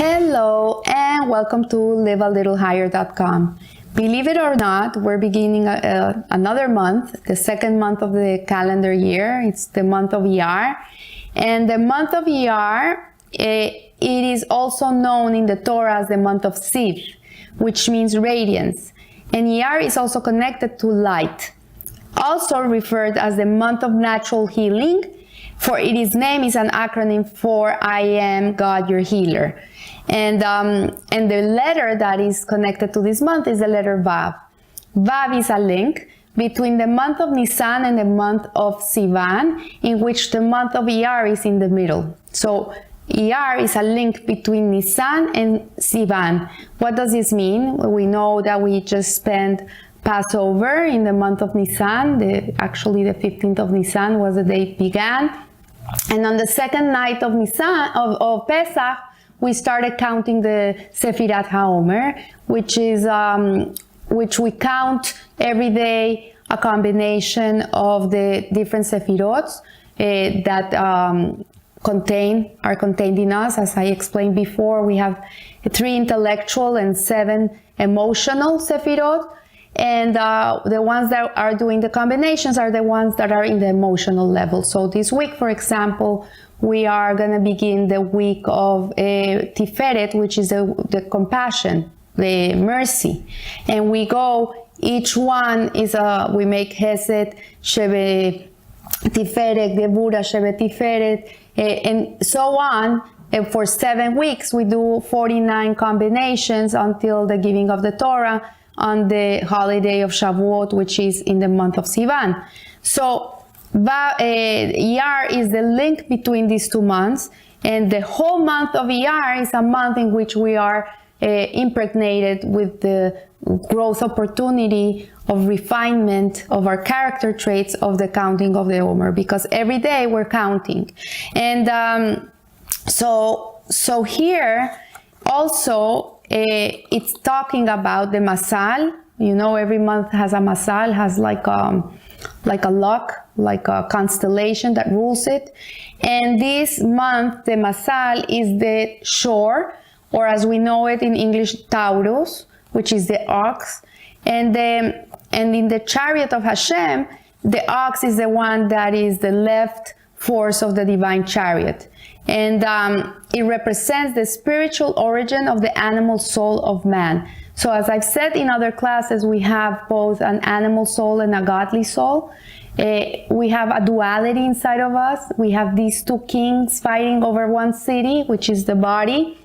Hello and welcome to livealittlehigher.com. Believe it or not, we're beginning another month, the second month of the calendar year. It's the month of Iyar. And the month of Iyar, it is also known in the Torah as the month of Siv, which means radiance. And Iyar is also connected to light, also referred as the month of natural healing, for its name is an acronym for I am God your healer. And the letter that is connected to this month is the letter Vav. Vav is a link between the month of Nisan and the month of Sivan, in which the month of Iyar is in the middle. So Iyar is a link between Nisan and Sivan. What does this mean? We know that we just spent Passover in the month of Nisan. Actually, the 15th of Nisan was the day it began. And on the second night of Nisan, of Pesach, we started counting the Sefirat HaOmer, which we count every day a combination of the different Sefirot that are contained in us. As I explained before, we have 3 intellectual and 7 emotional Sefirot. And the ones that are doing the combinations are the ones that are in the emotional level. So this week, for example, we are going to begin the week of Tiferet, which is the compassion, the mercy. And we go, each one is we make Hesed, Shebe Tiferet, Gebura, Shebe Tiferet, and so on. And for 7 weeks, we do 49 combinations until the giving of the Torah on the holiday of Shavuot, which is in the month of Sivan. So Iyar is the link between these 2 months, and the whole month of Iyar is a month in which we are impregnated with the growth opportunity of refinement of our character traits of the counting of the Omer, because every day we're counting. And so here also it's talking about the masal. You know, every month has a masal, has like a luck, like a constellation that rules it. And this month, the masal is the shore, or as we know it in English, Taurus, which is the ox. And in the chariot of Hashem, the ox is the one that is the left force of the divine chariot. And it represents the spiritual origin of the animal soul of man. So as I've said in other classes, we have both an animal soul and a godly soul. We have a duality inside of us. We have these 2 kings fighting over one city, which is the body.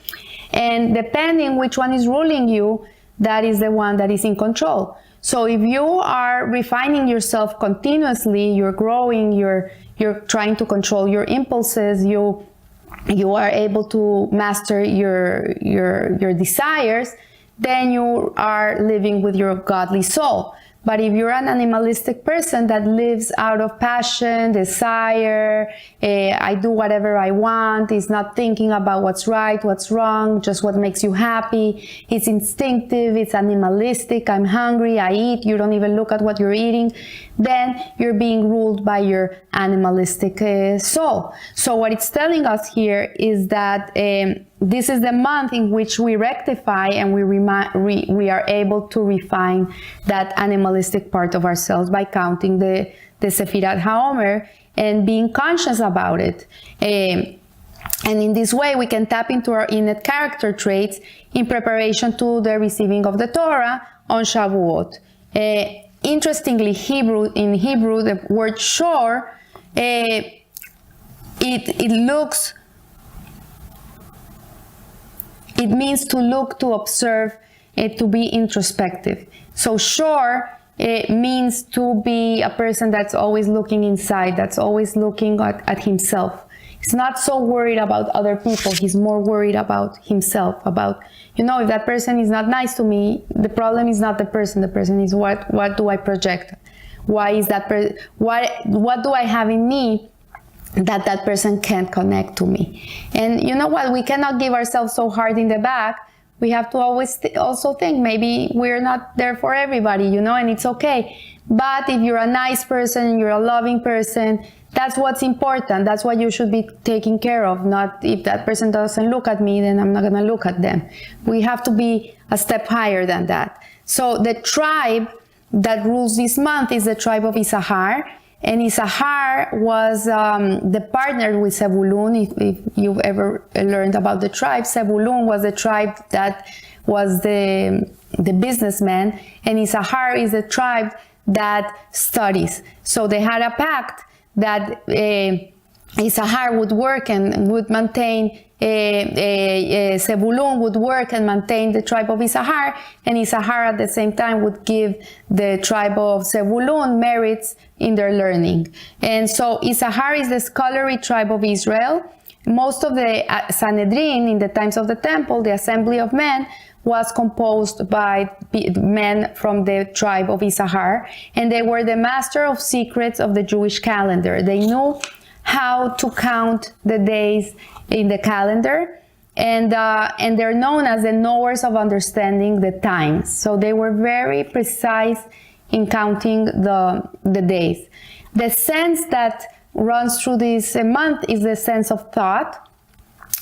And depending which one is ruling you, that is the one that is in control. So if you are refining yourself continuously, you're growing, you're trying to control your impulses, you are able to master your desires, then you are living with your godly soul. But if you're an animalistic person that lives out of passion, desire, I do whatever I want, is not thinking about what's right, what's wrong, just what makes you happy, it's instinctive, it's animalistic, I'm hungry, I eat, you don't even look at what you're eating, then you're being ruled by your animalistic soul. So what it's telling us here is that this is the month in which we rectify and we are able to refine that animalistic part of ourselves by counting the Sefirat HaOmer and being conscious about it. And in this way, we can tap into our innate character traits in preparation to the receiving of the Torah on Shavuot. Interestingly, in Hebrew, the word shor, it means to look, to observe, to be introspective. So shor means to be a person that's always looking inside, that's always looking at himself. He's not so worried about other people. He's more worried about himself, about, if that person is not nice to me, the problem is not the person is what do I project? Why is that what do I have in me that person can't connect to me? And you know what? We cannot give ourselves so hard in the back. We have to always also think maybe we're not there for everybody, and it's okay. But if you're a nice person, you're a loving person, that's what's important. That's what you should be taking care of. Not if that person doesn't look at me, then I'm not going to look at them. We have to be a step higher than that. So the tribe that rules this month is the tribe of Issachar. And Issachar was the partner with Zebulun. If you've ever learned about the tribe, Zebulun was the tribe that was the businessman, and Issachar is the tribe that studies. So they had a pact that Issachar would work and would maintain, Zebulun would work and maintain the tribe of Issachar, and Issachar at the same time would give the tribe of Zebulun merits in their learning. And so Issachar is the scholarly tribe of Israel. Most of the Sanhedrin in the times of the temple, the assembly of men, was composed by men from the tribe of Issachar, and they were the master of secrets of the Jewish calendar. They knew how to count the days in the calendar, and they're known as the knowers of understanding the times. So they were very precise in counting the days. The sense that runs through this month is the sense of thought.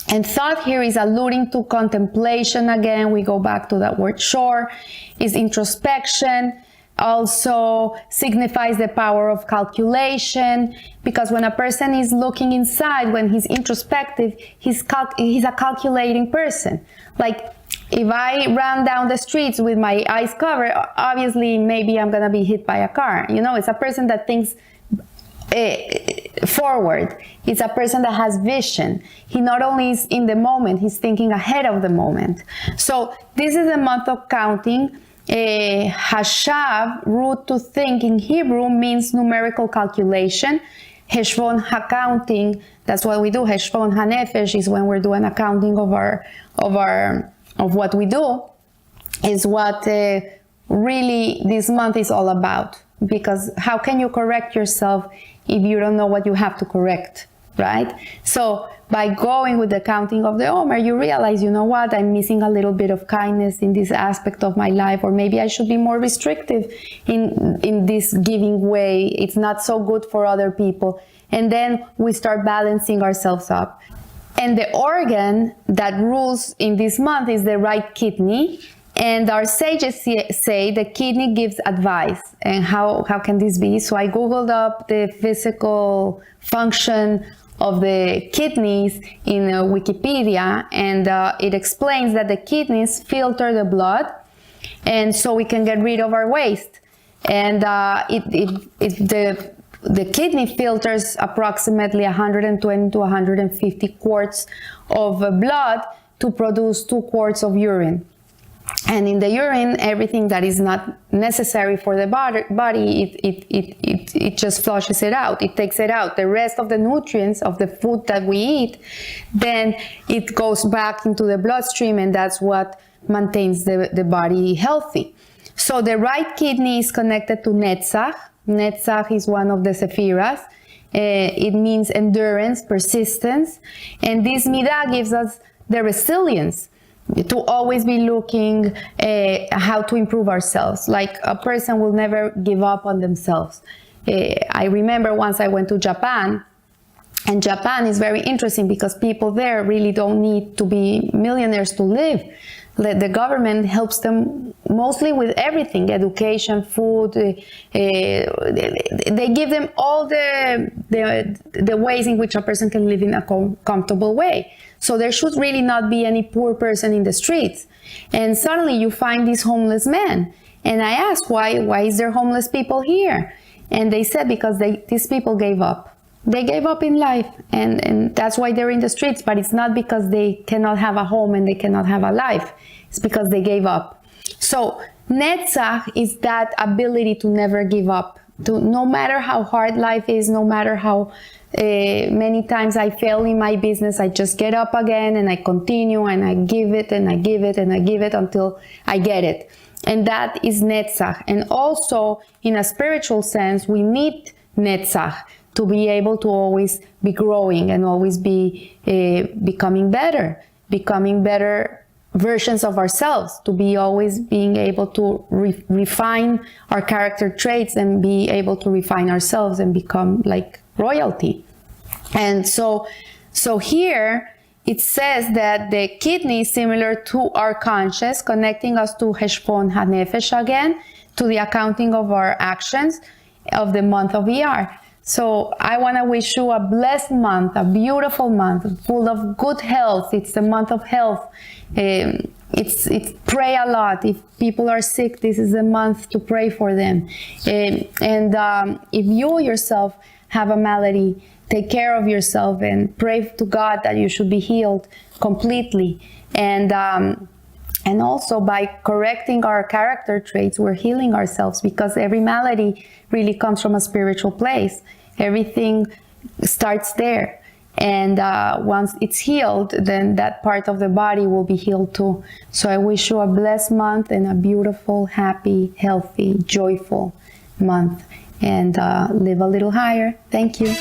And thought here is alluding to contemplation again. We go back to that word shore, is introspection, also signifies the power of calculation, because when a person is looking inside, when he's introspective, he's a calculating person. Like if I run down the streets with my eyes covered, obviously maybe I'm gonna be hit by a car. You know, it's a person that thinks forward. It's a person that has vision. He not only is in the moment, he's thinking ahead of the moment. So this is a month of counting. Hashav, root to think in Hebrew, means numerical calculation. Heshbon, accounting, that's what we do. Heshbon hanefesh is when we're doing accounting of what we do, is what really this month is all about. Because how can you correct yourself if you don't know what you have to correct, right? So by going with the counting of the Omer, you realize, you know what, I'm missing a little bit of kindness in this aspect of my life, or maybe I should be more restrictive in this giving way. It's not so good for other people. And then we start balancing ourselves up. And the organ that rules in this month is the right kidney. And our sages say the kidney gives advice. And how can this be? So I googled up the physical function of the kidneys in Wikipedia, and it explains that the kidneys filter the blood, and so we can get rid of our waste. And the kidney filters approximately 120 to 150 quarts of blood to produce 2 quarts of urine. And in the urine, everything that is not necessary for the body, it just flushes it out. It takes it out. The rest of the nutrients of the food that we eat, then it goes back into the bloodstream, and that's what maintains the body healthy. So the right kidney is connected to Netzach. Netzach is one of the Sephiras. It means endurance, persistence. And this midah gives us the resilience to always be looking how to improve ourselves. Like a person will never give up on themselves. I remember once I went to Japan, and Japan is very interesting because people there really don't need to be millionaires to live. The government helps them mostly with everything, education, food. They give them all the ways in which a person can live in a comfortable way. So there should really not be any poor person in the streets. And suddenly you find these homeless men. And I asked, why is there homeless people here? And they said because these people gave up. They gave up in life, and that's why they're in the streets. But it's not because they cannot have a home and they cannot have a life. It's because they gave up. So Netzach is that ability to never give up. No matter how hard life is, no matter how many times I fail in my business, I just get up again and I continue and I give it and I give it and I give it until I get it. And that is Netzach. And also in a spiritual sense, we need Netzach to be able to always be growing and always be becoming better versions of ourselves, to be always being able to refine our character traits and be able to refine ourselves and become like royalty. And so here it says that the kidney is similar to our conscience, connecting us to Heshbon HaNefesh again, to the accounting of our actions of the month of Iyar. So I want to wish you a blessed month, a beautiful month, full of good health. It's the month of health. It's pray a lot. If people are sick, this is the month to pray for them. And if you yourself have a malady, take care of yourself and pray to God that you should be healed completely. And also by correcting our character traits, we're healing ourselves, because every malady really comes from a spiritual place. Everything starts there. And once it's healed, then that part of the body will be healed too. So I wish you a blessed month and a beautiful, happy, healthy, joyful month. And live a little higher. Thank you.